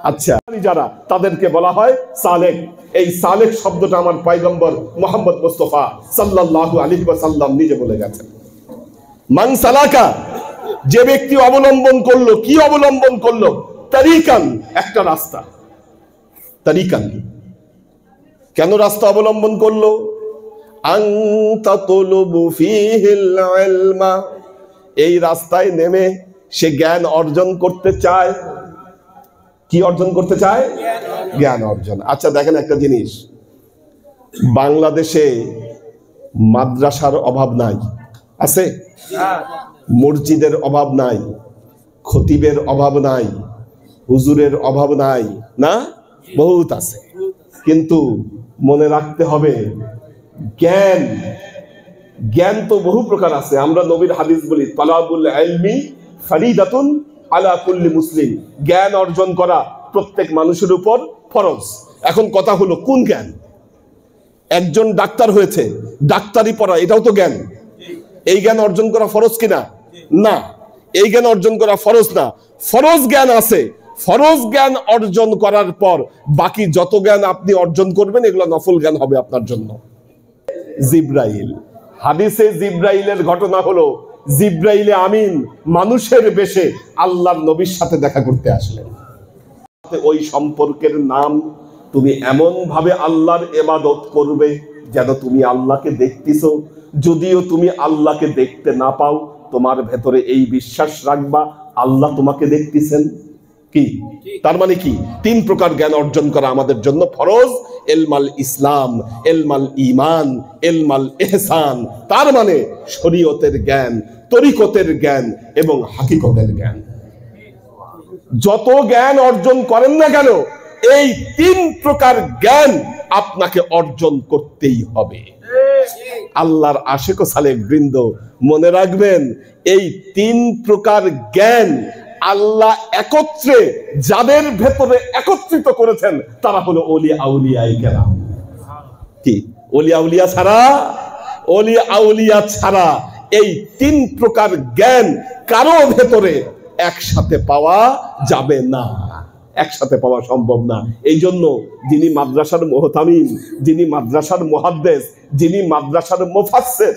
আচ্ছা, যারা তাদেরকে বলা হয় সালেক। এই সালেক শব্দটা আমার পয়গম্বর মুহাম্মদ মুস্তাফা সাল্লাল্লাহু আলাইহি ওয়াসাল্লাম নিজে বলে গেছেন। মান সালাকা, যে ব্যক্তি অবলম্বন করলো, কি অবলম্বন করলো? তারিকান, একটা রাস্তা। তারিকান, কেন রাস্তা অবলম্বন করলো? আনতা তুলবু ফিহিল ইলমা, এই রাস্তায় নেমে সে জ্ঞান অর্জন করতে চায়। কি অর্জন করতে চায়? জ্ঞান অর্জন। আচ্ছা দেখেন একটা জিনিস, বাংলাদেশে মাদ্রাসার অভাব নাই, আছে? মসজিদের অভাব নাই, খতিবের অভাব নাই, হুজুরের অভাব নাই, না? বহুত আছে। কিন্তু মনে রাখতে হবে, জ্ঞান জ্ঞান তো বহু প্রকার আছে। আমরা নবীর হাদিস বলি, তালাবুল ইলমি ফরিদাতুন আলা কুল্লি মুসলিম, জ্ঞান অর্জন করা প্রত্যেক মানুষের উপর ফরজ। এখন কথা হলো, কোন জ্ঞান? একজন ডাক্তার হয়েছে, ডাক্তারি পড়া, এটাও তো জ্ঞান। এই জ্ঞান অর্জন করা ফরজ কিনা? না, এই জ্ঞান অর্জন করা ফরজ না। ফরজ জ্ঞান আছে, ফরজ জ্ঞান অর্জন করার পর বাকি যত জ্ঞান আপনি অর্জন করবেন এগুলো নফল জ্ঞান হবে আপনার জন্য। জিব্রাইল, হাদিসে জিব্রাইলের ঘটনা হলো, জিব্রাইলে আমিন মানুষের বেশে আল্লাহর নবীর সাথে দেখা করতে আসলেন। ওই সম্পর্কের নাম, তুমি এমন ভাবে আল্লাহর ইবাদত করবে যেন তুমি আল্লাহকে দেখতেছো। যদিও তুমি আল্লাহকে দেখতে না পাও, তোমার ভেতরে এই বিশ্বাস রাখবা আল্লাহ তোমাকে দেখতেছেন। কি তার মানে? কি তিন প্রকার জ্ঞান অর্জন করা আমাদের জন্য ফরজ। ইলমাল ইসলাম, ইলমাল ঈমান, ইলমাল ইহসান। তার মানে শরীয়তের জ্ঞান, তরিকতের জ্ঞান এবং হাকিকতের জ্ঞান। যত জ্ঞান অর্জন করেন না কেন, এই তিন প্রকার জ্ঞান আপনাকে অর্জন করতেই হবে। আল্লাহর আশিক ও সালেক বৃন্দ, মনে রাখবেন, এই তিন প্রকার জ্ঞান আল্লাহ একত্রে যাদের ভেতরে একত্রিত করেছেন তারা হলো ওলিয়া আউলিয়ায়ে কেরাম। কি ওলিয়া আউলিয়া ছাড়া, ওলিয়া আউলিয়া ছাড়া এই তিন প্রকার জ্ঞান কারো ভেতরে একসাথে পাওয়া যাবে না, একসাথে পাওয়া সম্ভব না। এই জন্য যিনি মাদ্রাসার মুহতামিম, যিনি মাদ্রাসার মুহাদ্দিস, যিনি মাদ্রাসার মুফাসসির,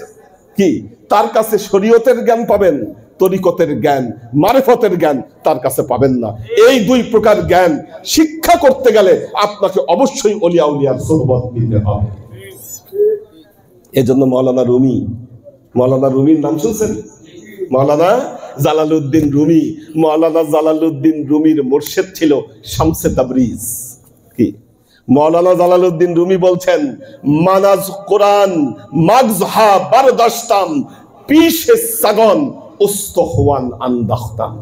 কি তার কাছে শরীয়তের জ্ঞান পাবেন, তরিকতের জ্ঞান, মারিফতের জ্ঞান তার কাছে পাবেন না। এই দুই প্রকার জ্ঞান শিক্ষা করতে গেলে আপনাকে অবশ্যই ওলিয়া আউলিয়ার সোহবত নিতে হবে। এজন্য মাওলানা রুমির নাম শুনছেন? মাওলানা জালালউদ্দিন রুমি। মাওলানা জালালউদ্দিন রুমির মুর্শিদ ছিল শামসে তাবরিজ। কি মাওলানা জালালউদ্দিন রুমি বলছেন, মানাজ কোরআন মাগজহা বারদাশতাম পিশে সাগন উস্তহওয়ান আন্দাখতাম।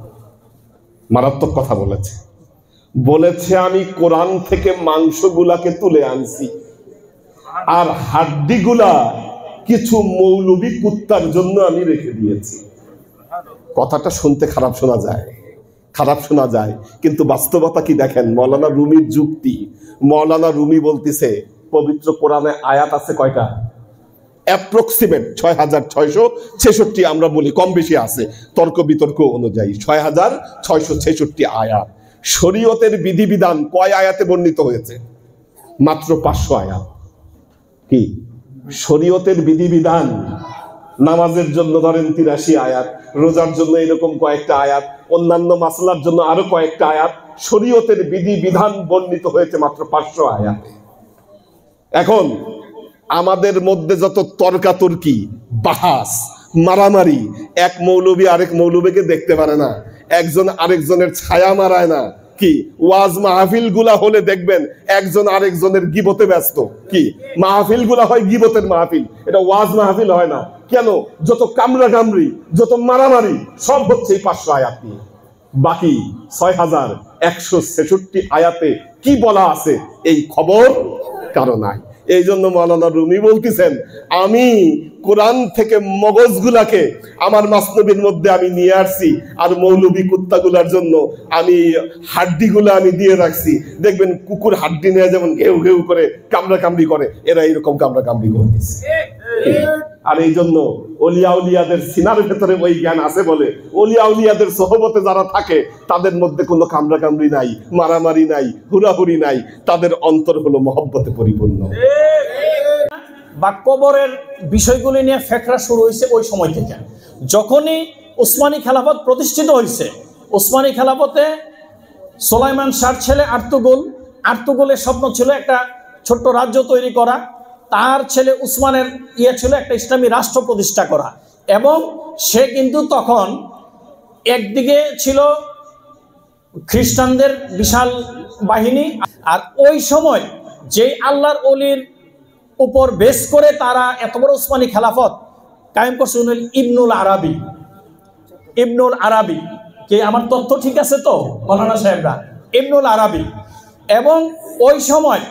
মারাত্মক কথা বলেছে, আমি কোরআন থেকে মাংসগুলাকে তুলে আনছি, আর হাড্ডিগুলা কিছু মৌলবী কুত্তার জন্য আমি রেখে দিয়েছি। কথাটা শুনতে খারাপ শোনা যায়, কিন্তু বাস্তবতা কি দেখেন? মাওলানা রুমির যুক্তি, মাওলানা রুমি বলতেছে পবিত্র কোরআনে আয়াত আছে কয়টা? অ্যাপ্রক্সিমেট ৬৬৬৬ আমরা বলি, কম বেশি আছে, তর্ক বিতর্ক অনুযায়ী ৬৬৬৬ আয়াত। শরীয়তের বিধিবিধান কয় আয়াতে বর্ণিত হয়েছে? মাত্র ৫০০ আয়াত। কি শরীয়তের বিধিবিধান? নামাজের জন্য ধরেন ৮৩ আয়াত, রোজার জন্য এরকম কয়েকটা আয়াত, অন্যান্য মাসলার জন্য আরো কয়েকটা আয়াত। শরীয়তের বিধিবিধান বর্ণিত হয়েছে মাত্র ৫০০ আয়াতে। এখন আমাদের মধ্যে যত তর্কাতর্কি, বাহাস, মারামারি, এক মৌলবী আরেক মৌলবীকে দেখতে পারে না, একজন আরেকজনের ছায়া মারায় না। কি ওয়াজ মাহফিল গুলা হলে দেখবেন একজন আরেকজনের গিবতে ব্যস্ত। কি মাহফিল গুলা হয় গিবতের মাহফিল, এটা ওয়াজ মাহফিল হয় না। কেন? যত কামরা কামড়ি, যত মারামারি সব হচ্ছে এই ৫০০ আয়াত নিয়ে। বাকি ৬১৬৬ আয়াতে কি বলা আছে এই খবর কারো নাই। এই জন্য মাওলানা রুমি বলতেছেন, আমি কোরআন থেকে মগজগুলাকে আমার মাসনবীর মধ্যে আমি নিয়ে আসছি, আর মৌলবী কুত্তাগুলার জন্য আমি হাড্ডিগুলো আমি দিয়ে রাখছি। দেখবেন কুকুর হাড্ডি নিয়ে যেমন ঘেউ ঘেউ করে কামড়া কামড়ি করে, এরা এরকম কামড়া কামড়ি করতেছে। আর এই জন্য ওলিয়া উলিয়াদের সিনার ভেতরে ওই জ্ঞান আছে বলে ওলিয়া উলিয়াদের সোহবতে যারা থাকে তাদের মধ্যে কোনো কামড়াকামড়ি নাই, মারামারি নাই, হুড়াহুড়ি নাই, তাদের অন্তর হলো মহব্বতে পরিপূর্ণ। বা কবরের বিষয়গুলি নিয়ে ফেকরা শুরু হয়েছে ওই সময় থেকে। যখনই উসমানী খেলাফত প্রতিষ্ঠিত হয়েছে, উসমানী খেলাফতে সুলাইমান শাহর ছেলে আর্তুগোলের স্বপ্ন ছিল একটা ছোট্ট রাজ্য তৈরি করা, তার ছেলে উসমানের ছিল একটা ইসলামী রাষ্ট্র প্রতিষ্ঠা করা। এবং সে কিন্তু তখন একদিকে ছিল খ্রিস্টানদের বিশাল বাহিনী, আর ওই সময় যে আল্লাহর ওলির উপর বেস করে তারা এত বড় উসমানী খেলাফত কায়েম করছে ইবনুল আরাবি কে, আমার তথ্য ঠিক আছে তো মাওলানা সাহেবরা? ইবনুল আরাবি। এবং ওই সময়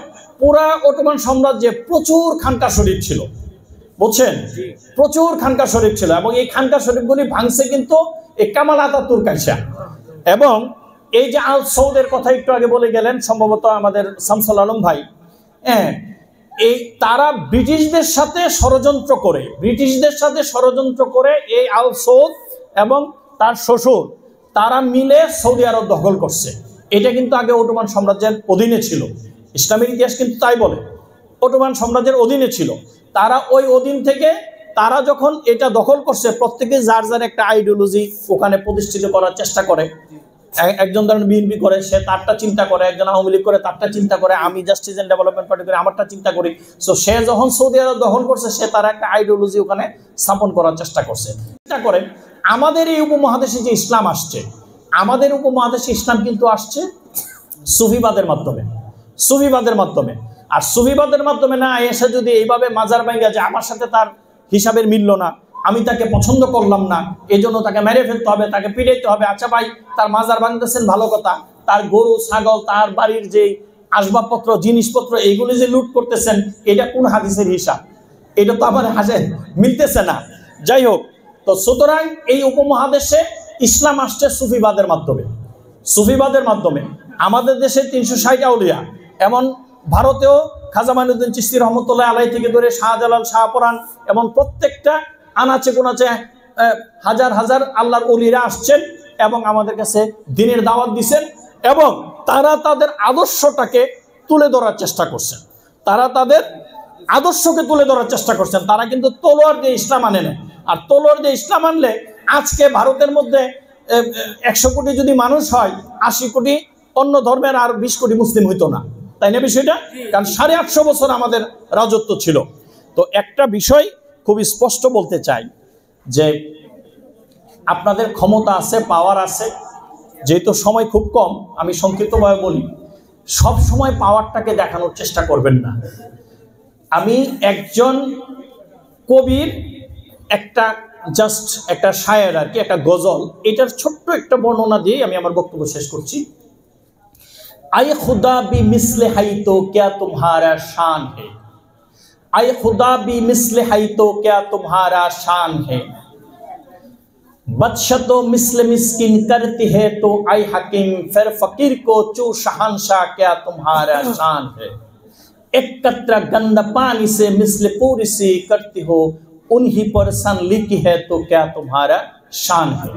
পুরা অটোমান সাম্রাজ্যে প্রচুর খানকা শরীফ ছিল, বুঝছেন, প্রচুর খানকা শরীফ ছিল। এবং এই খানকা শরীফগুলি ভাঙছে কিন্তু এই কামাল আতাতুর্ক আইসা। এবং এই যে আল সৌদের কথা একটু আগে বলে গেলেন সম্ভবত আমাদের শামসুল আলম ভাই, হ্যাঁ, এই তারা ব্রিটিশদের সাথে ষড়যন্ত্র করে এই আল সৌদ এবং তার শ্বশুর তারা মিলে সৌদি আরব দখল করছে। এটা কিন্তু আগে অটোমান সাম্রাজ্যের অধীনে ছিল, ইসলামের ইতিহাস কিন্তু তাই বলে, অটোমান সাম্রাজ্যের অধীনে ছিল। তারা ওই অধীন থেকে তারা যখন এটা দখল করছে, প্রত্যেকে যার যার একটা আইডিওলজি ওখানে প্রতিষ্ঠিত করার চেষ্টা করে। একজন ধরেন বিএনপি করে, সে তারটা চিন্তা করে, একজন আওয়ামী লীগ করে তারটা চিন্তা করে, আমি জাস্টিস এন্ড ডেভেলপমেন্ট পার্টি করে আমারটা চিন্তা করি। সো সে যখন সৌদি আরব দখল করছে, সে তার একটা আইডিওলজি ওখানে স্থাপন করার চেষ্টা করছে। চিন্তা করেন, আমাদের এই উপমহাদেশে যে ইসলাম আসছে, আমাদের উপমহাদেশে ইসলাম কিন্তু আসছে সুফিবাদের মাধ্যমে। আর সুফিবাদের মাধ্যমে না এসে যদি এইভাবে মাজার ভাঙ্গা যে আমার সাথে তার হিসাবের মিলল না, আমি তাকে পছন্দ করলাম না, এই জন্য তাকে মেরে ফেলতে হবে, তাকে পিটাইতে হবে। আচ্ছা ভাই, তার মাজার ভাঙতেছেন ভালো কথা, তার গরু ছাগল তার বাড়ির যে আসবাবপত্র জিনিসপত্র এইগুলি যে লুট করতেছেন, এটা কোন হাদিসের হিসাব? এটা তো আমার হাসে মিলতেছে না। যাই হোক, তো সুতরাং এই উপমহাদেশে ইসলাম আসছে সুফিবাদের মাধ্যমে। আমাদের দেশে 360 আউলিয়া, এমন ভারতেও খাজা মাইনুদ্দিন চিশতি রহমতুল্লাহ আলাইহি থেকে ধরে শাহজালাল, শাহপরান, এবং প্রত্যেকটা আনাচে কোনাচে হাজার হাজার আল্লাহর ওলিরা আসছেন এবং আমাদের কাছে দ্বীনের দাওয়াত দিচ্ছেন। এবং তারা তাদের আদর্শটাকে তুলে ধরার চেষ্টা করছেন, তারা কিন্তু তলোয়ার দিয়ে ইসলাম আনে না। আর তলোয়ার দিয়ে ইসলাম আনলে আজকে ভারতের মধ্যে 100 কোটি যদি মানুষ হয়, 80 কোটি অন্য ধর্মের আর 20 কোটি মুসলিম হইতো না, তাই না বিষয়টা? কারণ 850 বছর আমাদের রাজত্ব ছিল। তো একটা বিষয় খুব স্পষ্ট বলতে চাই যে আপনাদের ক্ষমতা আছে, পাওয়ার আছে, যেহেতু সময় খুব কম আমি সংক্ষিপ্তভাবে বলি, সব সময় পাওয়ারটাকে দেখানোর চেষ্টা করবেন না। আমি একজন কবির একটা শায়ের আর কি, একটা গজল, এটার ছোট্ট একটা বর্ণনা দিয়ে আমি আমার বক্তব্য শেষ করছি। আয়ে খুদা বি মিসলে হাই তো ক্যা তুমহারা শান হে, आए खुदा भी मिसले है तो क्या तुम्हारा शान है, बदशतो मिसले मिस्किन करती है तो आए हकीम फिर फकीर को चू शहंशाह क्या तुम्हारा शान है, एक कतरा गंदा पानी से मिसले पूरी सी करती हो उन्हीं पर सन लिखी है तो क्या तुम्हारा शान है।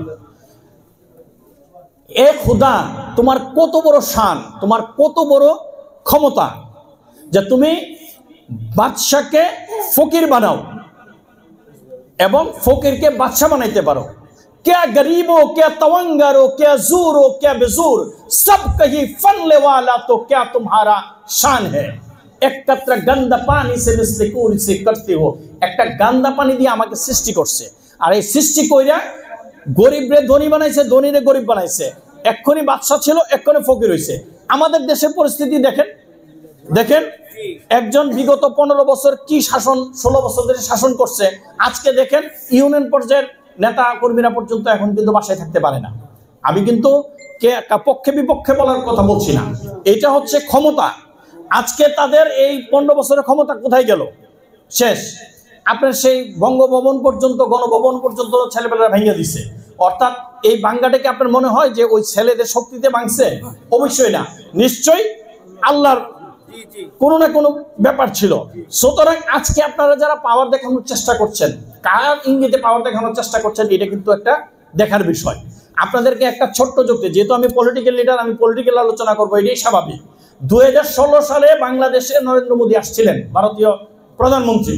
ए खुदा, तुम्हार कत बड़ो शान, तुम्हार कत बड़ो क्षमता जे तुम्हें বাদশাকে ফকির বানাও এবং ফকিরকে বাদশা বানাইতে পারো। क्या गरीब हो, क्या तवंगर हो, क्या जूर हो, क्या बेजूर, सब कहीं फनले वाला तो क्या तुम्हारा शान है, एक कतरा गंदा पानी से मिसले कूर से करते हो। একটা গান্দা পানি দিয়ে আমাকে সৃষ্টি করছে, আর এই সৃষ্টি কইরা গরিবরে ধনী বানাইছে, ধনীরে গরিব বানাইছে। এক্ষুনি বাদশা ছিল, এক্ষুনি ফকির হইছে। আমাদের দেশের পরিস্থিতি দেখেন একজন বিগত 15 বছর কি শাসন, 16 বছর ধরে শাসন করছে। আজকে দেখেন ইউনিয়ন পর্যায়ের নেতা কর্মীরা পর্যন্ত এখন কিন্তু বাসায় থাকতে পারে না। আমি কিন্তু পক্ষে বিপক্ষে বলার কথা বলছি না, এটা হচ্ছে ক্ষমতা। আজকে তাদের এই 15 বছরের ক্ষমতা কোথায় গেল? শেষ। আপনার সেই বঙ্গভবন পর্যন্ত, গণভবন পর্যন্ত ছেলেপেলেরা ভেঙে দিছে। অর্থাৎ এই বাঙ্গাটাকে আপনার মনে হয় যে ওই ছেলেদের শক্তিতে ভাঙছে? অবশ্যই না, নিশ্চয়ই আল্লাহর কোনো না কোনো ব্যাপার ছিল। সুতরাং আজকে আপনারা যারা পাওয়ার দেখানোর চেষ্টা করছেন, কার ইঙ্গিতে পাওয়ার দেখানোর চেষ্টা করছেন, এটা কিন্তু একটা দেখার বিষয়। আপনাদেরকে একটা ছোট্ট যুক্তি, যেহেতু আমি পলিটিক্যাল লিডার, আমি পলিটিক্যাল আলোচনা করবো, এটাই স্বাভাবিক। 2016 সালে বাংলাদেশে নরেন্দ্র মোদী আসছিলেন, ভারতীয় প্রধানমন্ত্রী।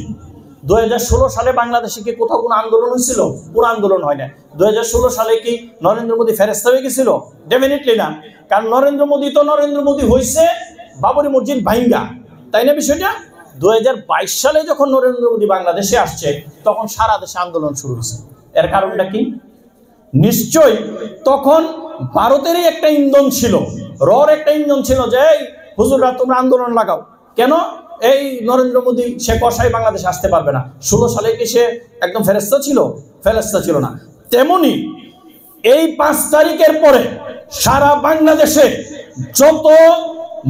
2016 সালে বাংলাদেশে কি কোথাও কোনো আন্দোলন হয়েছিল? কোনো আন্দোলন হয় না। 2016 সালে কি নরেন্দ্র মোদী ফেরেশতা হয়ে গেছিল? ডেফিনেটলি না। কারণ নরেন্দ্র মোদী হয়েছে বাবরি মসজিদ ভাঙ্গা, তাই না বিষয়টা? 2022 সালে যখন নরেন্দ্র মোদী বাংলাদেশে আসছে, তখন সারা দেশে আন্দোলন শুরু হয়েছে। এর কারণটা কি? নিশ্চয়ই তখন ভারতেরই একটা ইন্ধন ছিল, রর একটা ইন্ধন ছিল যে এই হুজুররা তোমরা আন্দোলন লাগাও। কেন? এই নরেন্দ্র মোদী সে কসাই বাংলাদেশে আসতে পারবে না। 16 সালে কি সে একদম ফেরেশতা ছিল? ফেরেশতা ছিল না। তেমনি এই 5 তারিখের পরে সারা বাংলাদেশে যত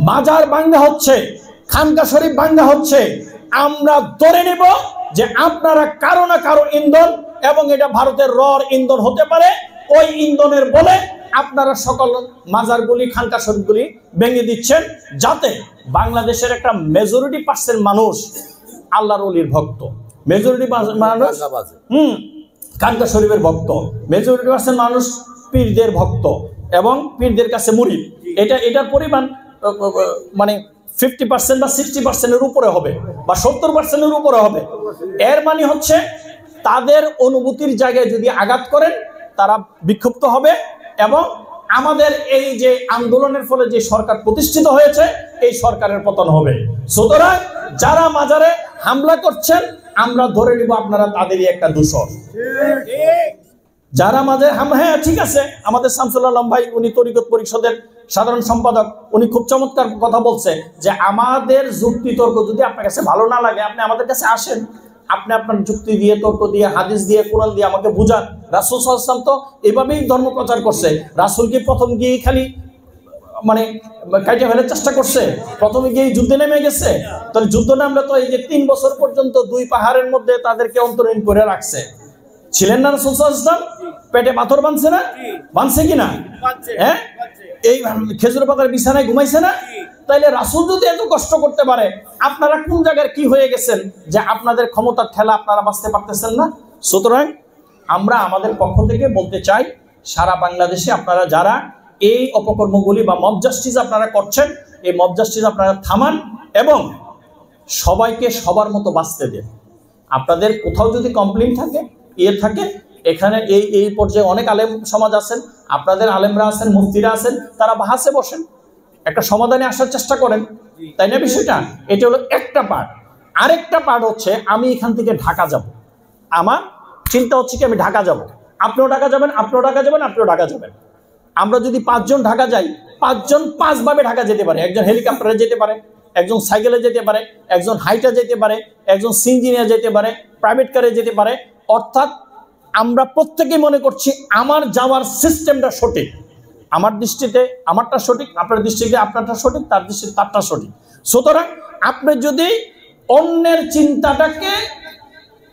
মাজার ভাঙ্গা হচ্ছে, খানকা শরীফ ভাঙ্গা হচ্ছে, আমরা ধরে নেব যে আপনারা কারো না কারো ইন্ধন, এবং এটা ভারতের রর ইন্ধন হতে পারে। ওই ইন্ধনের বলে আপনারা সকল মাজারগুলি, খানকা শরীফগুলি ভেঙে দিচ্ছেন, যাতে বাংলাদেশের একটা মেজরিটি পার্সেন্ট মানুষ আল্লাহর ওলির ভক্ত, মেজরিটি মানুষ খানকা শরীফের ভক্ত, মেজরিটি পার্সেন্ট মানুষ পীরদের ভক্ত এবং পীরদের কাছে মুরিদ। এটার পরিমাণ মানে 50% বা 60%-এর উপরে হবে, বা 70%-এর উপরে হবে। এর মানে হচ্ছে তাদের অনুভূতির জায়গায় যদি আঘাত করেন, তারা বিক্ষুব্ধ হবে, এবং আমাদের এই যে আন্দোলনের ফলে যে সরকার প্রতিষ্ঠিত হয়েছে, এই সরকারের পতন হবে। সুতরাং যারা মাজারে হামলা করছেন, আমরা ধরে নিব আপনারা তাদেরই একটা দূষণ। যারা মাঝে হ্যাঁ ঠিক আছে, আমাদের শামসুল আলম ভাই, উনি তরিকত পরিষদের সাধারণ সম্পাদক, উনি খুব চমৎকার কথা বলছে যে আমাদের যুক্তি তর্ক যদি আপনার কাছে ভালো না লাগে, আপনি আমাদের কাছে আসেন, আপনি আপনার যুক্তি দিয়ে, তর্ক দিয়ে, হাদিস দিয়ে, কোরআন দিয়ে আমাকে বুঝান। রাসূল সাল্লাল্লাহু আলাইহি ওয়াসাল্লাম তো এভাবেই ধর্ম প্রচার করছে। রাসূল কি প্রথম গিয়ে খালি মানে কাটিয়ে ফেলার চেষ্টা করছে? প্রথমে গিয়ে যুদ্ধে নেমে গেছে? তাহলে যুদ্ধ নামলে তো এই যে 3 বছর পর্যন্ত 2 পাহাড়ের মধ্যে তাদেরকে অন্তরীণ করে রাখছে, ছিলেন না রাসূল সাল্লাল্লাহু আলাইহি ওয়াসাল্লাম? পেটে পাথর বাঁধছে না? বাঁধছে কিনা? হ্যাঁ, এই খেজুর পাতার বিছানায় ঘুমাইছে না? তাইলে রাসূল যদি এত কষ্ট করতে পারে, আপনারা কোন জায়গার কি হয়ে গেছেন যে আপনাদের ক্ষমতার ঠেলা আপনারা বাঁচতে পারতেছেন না? সুতরাং আমরা আমাদের পক্ষ থেকে বলতে চাই, সারা বাংলাদেশে আপনারা যারা এই অপকর্মগুলি বা মব জাস্টিস আপনারা করছেন, এই মব জাস্টিস আপনারা থামান এবং সবাইকে সবার মতো বাঁচতে দেন। আপনাদের কোথাও যদি কমপ্লেইন থাকে, থাকে, এখানে এই পর্যায়ে অনেক আলেম সমাজ আছেন, আপনাদের আলেমরা আছেন, মুফতিরা আছেন, তারা বাহাসে বসেন, একটা সমাধানে আসার চেষ্টা করেন, তাই না বিষয়টা? এটা হলো একটা পার্ট। আরেকটা পার্ট হচ্ছে আমি এখান থেকে ঢাকা যাব, আমার চিন্তা হচ্ছে কি আমি ঢাকা যাব, আপনিও ঢাকা যাবেন, আপনিও ঢাকা যাবেন, আপনিও ঢাকা যাবেন। আমরা যদি 5 জন ঢাকা যাই, 5 জন 5 ভাবে ঢাকা যেতে পারে। একজন হেলিকপ্টারে যেতে পারে, একজন সাইকেলে যেতে পারে, একজন হাইটা যেতে পারে, একজন সিএনজি নিয়ে যেতে পারে, প্রাইভেট কারে যেতে পারে। অর্থাৎ আমরা প্রত্যেকেই মনে করছি আমার যাওয়ার সিস্টেমটা সঠিক, আমার দৃষ্টিতে আমারটা সঠিক, আপনার দৃষ্টিতে আপনারটা সঠিক, তার দৃষ্টিতে তারটা সঠিক। সুতরাং আপনি যদি অন্যের চিন্তাটাকে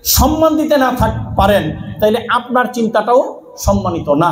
সম্মান দিতে না পারেন, তাইলে আপনার চিন্তাটাও সম্মানিত না।